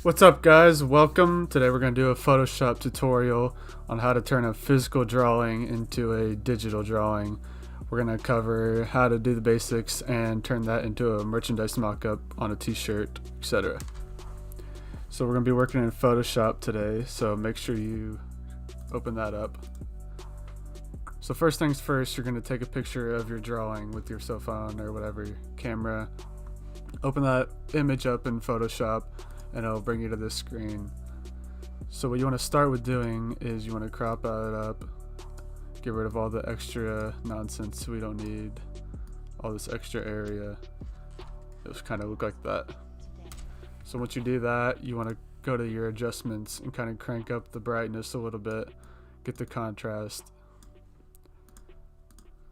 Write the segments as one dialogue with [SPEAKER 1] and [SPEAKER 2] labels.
[SPEAKER 1] What's up, guys? Welcome. Today we're going to do a Photoshop tutorial on how to turn a physical drawing into a digital drawing. We're going to cover how to do the basics and turn that into a merchandise mock-up on a t-shirt, etc. So we're going to be working in Photoshop today, so make sure you open that up. So first things first, you're going to take a picture of your drawing with your cell phone or whatever camera. Open that image up in Photoshop and it'll bring you to this screen. So what you want to start with doing is you want to crop it up, get rid of all the extra nonsense we don't need, all this extra area. It'll kind of look like that. So once you do that, you want to go to your adjustments and kind of crank up the brightness a little bit, get the contrast.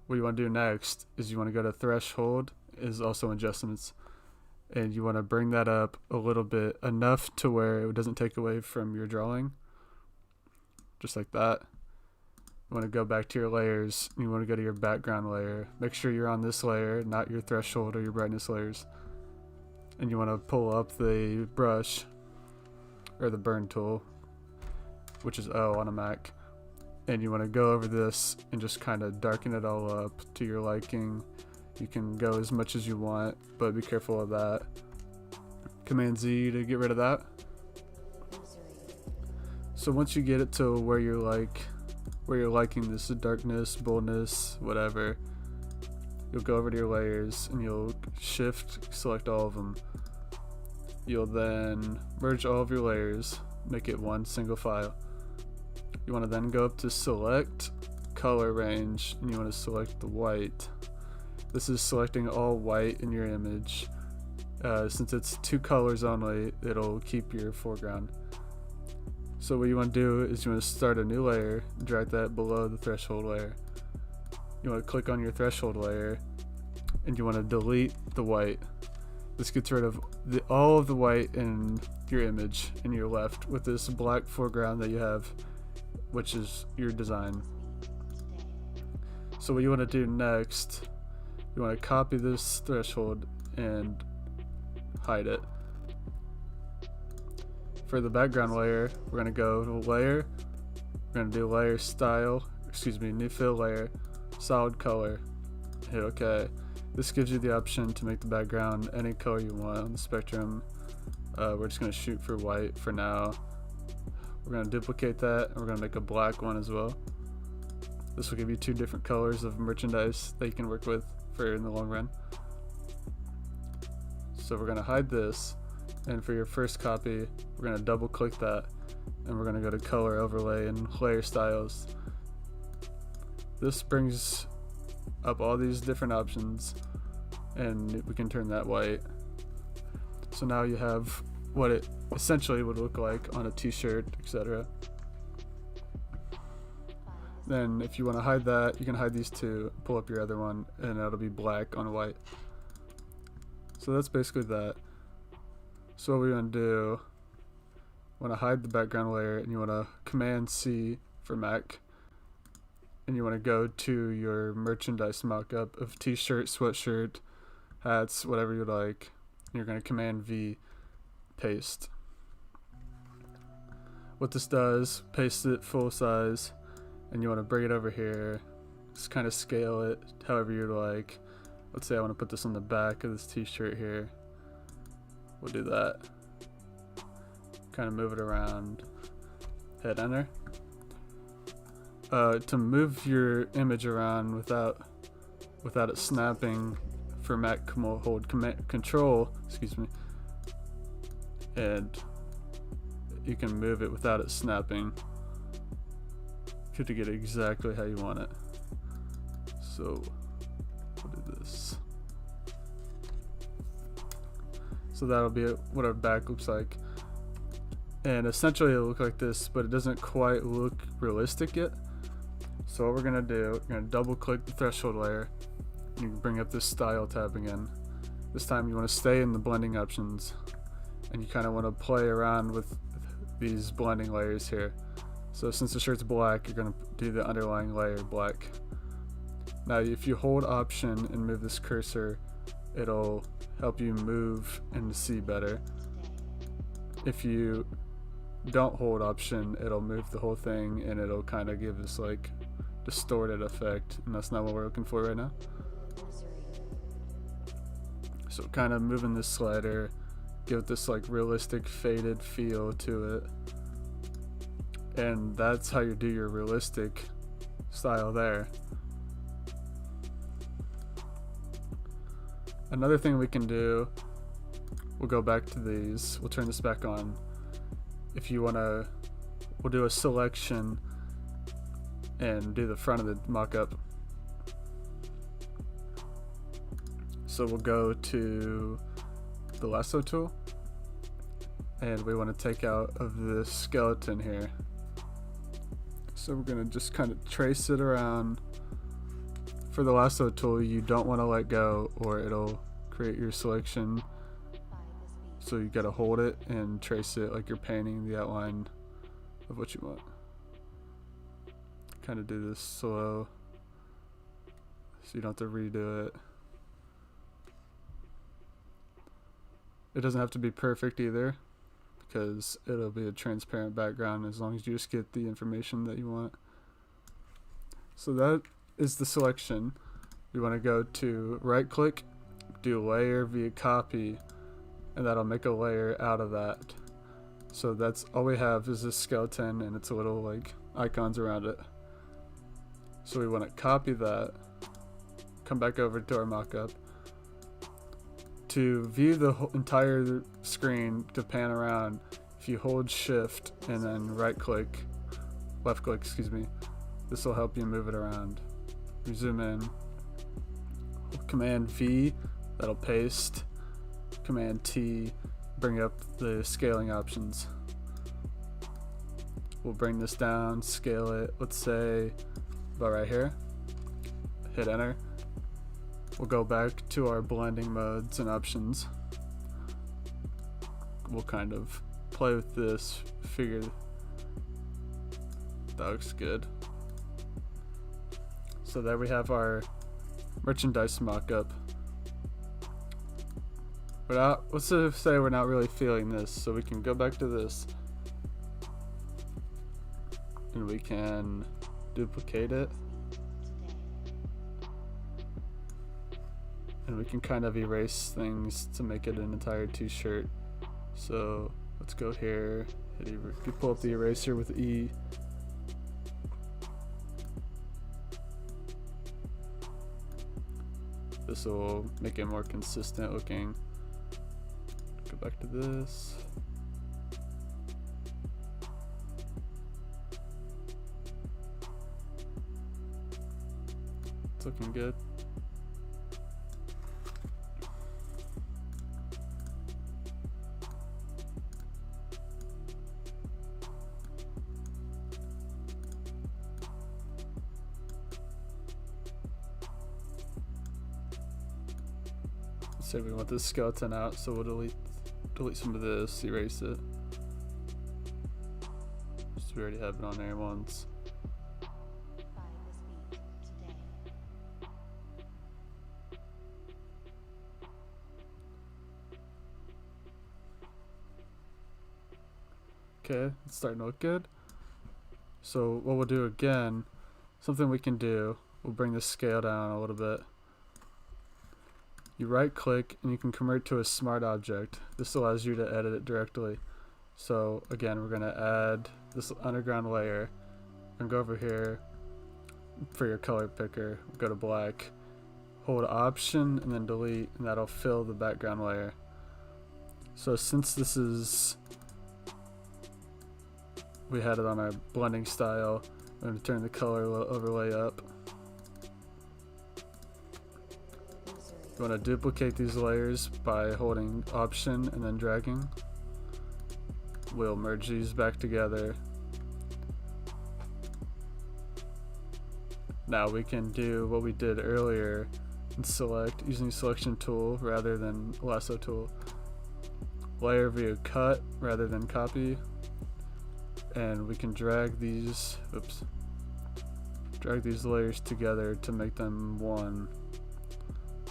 [SPEAKER 1] What you want to do next is you want to go to threshold, is also adjustments, and you want to bring that up a little bit, enough to where it doesn't take away from your drawing, just like that. You want to go back to your layers, and you want to go to your background layer. Make sure you're on this layer, not your threshold or your brightness layers. And you want to pull up the brush, or the burn tool, which is O on a Mac. And you want to go over this and just kind of darken it all up to your liking. You can go as much as you want, but be careful of that. Command Z to get rid of that. So once you get it to where you're liking this darkness, boldness, whatever, you'll go over to your layers and you'll shift select all of them. You'll then merge all of your layers, make it one single file. You want to then go up to select color range and you want to select the white. This is selecting all white in your image. Since it's two colors only, it'll keep your foreground. So what you want to do is you want to start a new layer, drag that below the threshold layer. You want to click on your threshold layer and you want to delete the white. This gets rid of all of the white in your image, and you're left with this black foreground that you have, which is your design. So what you want to do next, you want to copy this threshold and hide it. For the background layer, we're going to go to layer, we're going to do layer style, new fill layer, solid color, hit OK. This gives you the option to make the background any color you want on the spectrum. We're just going to shoot for white for now. We're going to duplicate that and we're going to make a black one as well. This will give you two different colors of merchandise that you can work with for in the long run. So we're going to hide this, and for your first copy we're going to double click that and we're going to go to color overlay and layer styles. This brings up all these different options and we can turn that white. So now you have what it essentially would look like on a t-shirt, etc. Then if you want to hide that, you can hide these two, pull up your other one, and that'll be black on white. So that's basically that. So what we want to do, want to hide the background layer, and you want to Command C for Mac, and you want to go to your merchandise mockup of t-shirt, sweatshirt, hats, whatever you like. And you're going to Command V, paste. What this does, paste it full size, and you want to bring it over here, just kind of scale it however you like. Let's say I want to put this on the back of this t-shirt here. We'll do that. Kind of move it around. Hit enter. To move your image around without it snapping, for Mac, hold Control, and you can move it without it snapping to get it exactly how you want it. So we'll do this. So that'll be what our back looks like, and essentially it'll look like this, but it doesn't quite look realistic yet. So what we're gonna do, we're gonna double click the threshold layer and you can bring up this style tab again. This time you want to stay in the blending options and you kind of want to play around with these blending layers here. So since the shirt's black, you're going to do the underlying layer black. Now if you hold Option and move this cursor, it'll help you move and see better. if you don't hold Option, it'll move the whole thing and it'll kind of give this like distorted effect, and that's not what we're looking for right now. So kind of moving this slider, give it this like realistic faded feel to it, and that's how you do your realistic style there. Another thing we can do, we'll go back to these, we'll turn this back on. If you want to, we'll do a selection and do the front of the mockup. So we'll go to the lasso tool, and we want to take out of this skeleton here. So we're going to just kind of trace it around. For the lasso tool, you don't want to let go or it'll create your selection. So you got to hold it and trace it like you're painting the outline of what you want. Kind of do this slow so you don't have to redo it. It doesn't have to be perfect either, because it'll be a transparent background as long as you just get the information that you want. So that is the selection. We want to go to right click, do layer via copy, and that'll make a layer out of that. So that's all we have is this skeleton and its little like icons around it. So we want to copy that, come back over to our mockup. To view the entire screen, to pan around, if you hold shift and then left click, excuse me, this will help you move it around. We zoom in, Command V, that'll paste, Command T, bring up the scaling options. We'll bring this down, scale it, let's say about right here, hit enter. We'll go back to our blending modes and options. We'll kind of play with this, figure that looks good. So there we have our merchandise mockup. Let's say we're not really feeling this, so we can go back to this and we can duplicate it. And we can kind of erase things to make it an entire t-shirt. So let's go here, you pull up the eraser with E. This will make it more consistent looking. Go back to this. It's looking good. Say we want this skeleton out, so we'll delete some of this, erase it. So we already have it on there once. Okay, it's starting to look good. So what we'll do again, something we can do, we'll bring the scale down a little bit. You right click and you can convert to a smart object. This allows you to edit it directly. So again, we're going to add this underground layer and go over here for your color picker, go to black, hold Option and then delete, and that'll fill the background layer. So since this is, we had it on our blending style, I'm going to turn the color overlay up. You want to duplicate these layers by holding Option and then dragging. We'll merge these back together. Now we can do what we did earlier and select using selection tool rather than lasso tool. Layer via cut rather than copy. And we can drag these, drag these layers together to make them one.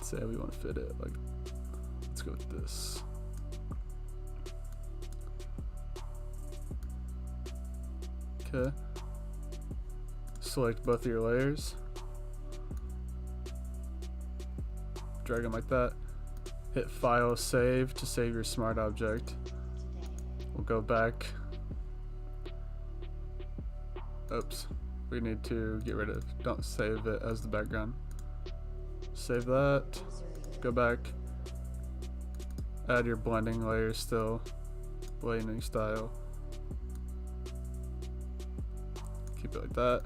[SPEAKER 1] Say we want to fit it, like, let's go with this. Okay. Select both of your layers. Drag them like that. Hit File, Save to save your smart object. We'll go back. Oops. We need to get rid of, don't save it as the background. Save that. Go back. Add your blending layer still. Blending style. Keep it like that.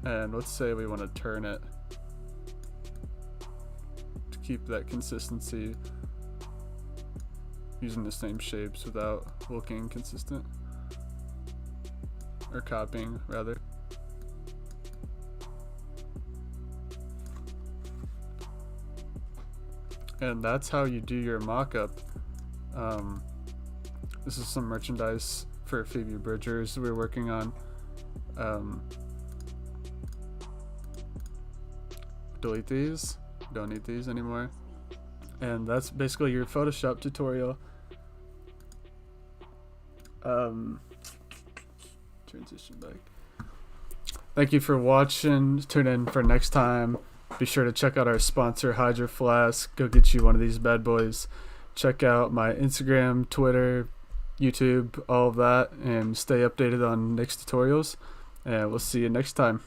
[SPEAKER 1] And let's say we want to turn it to keep that consistency, using the same shapes without looking inconsistent, or copying rather. And that's how you do your mock-up. This is some merchandise for Phoebe Bridgers we're working on. Delete these, don't need these anymore. And that's basically your Photoshop tutorial. Transition back. Thank you for watching. Tune in for next time. Be sure to check out our sponsor, Hydro Flask. Go get you one of these bad boys. Check out my Instagram, Twitter, YouTube, all of that, and stay updated on next tutorials. And we'll see you next time.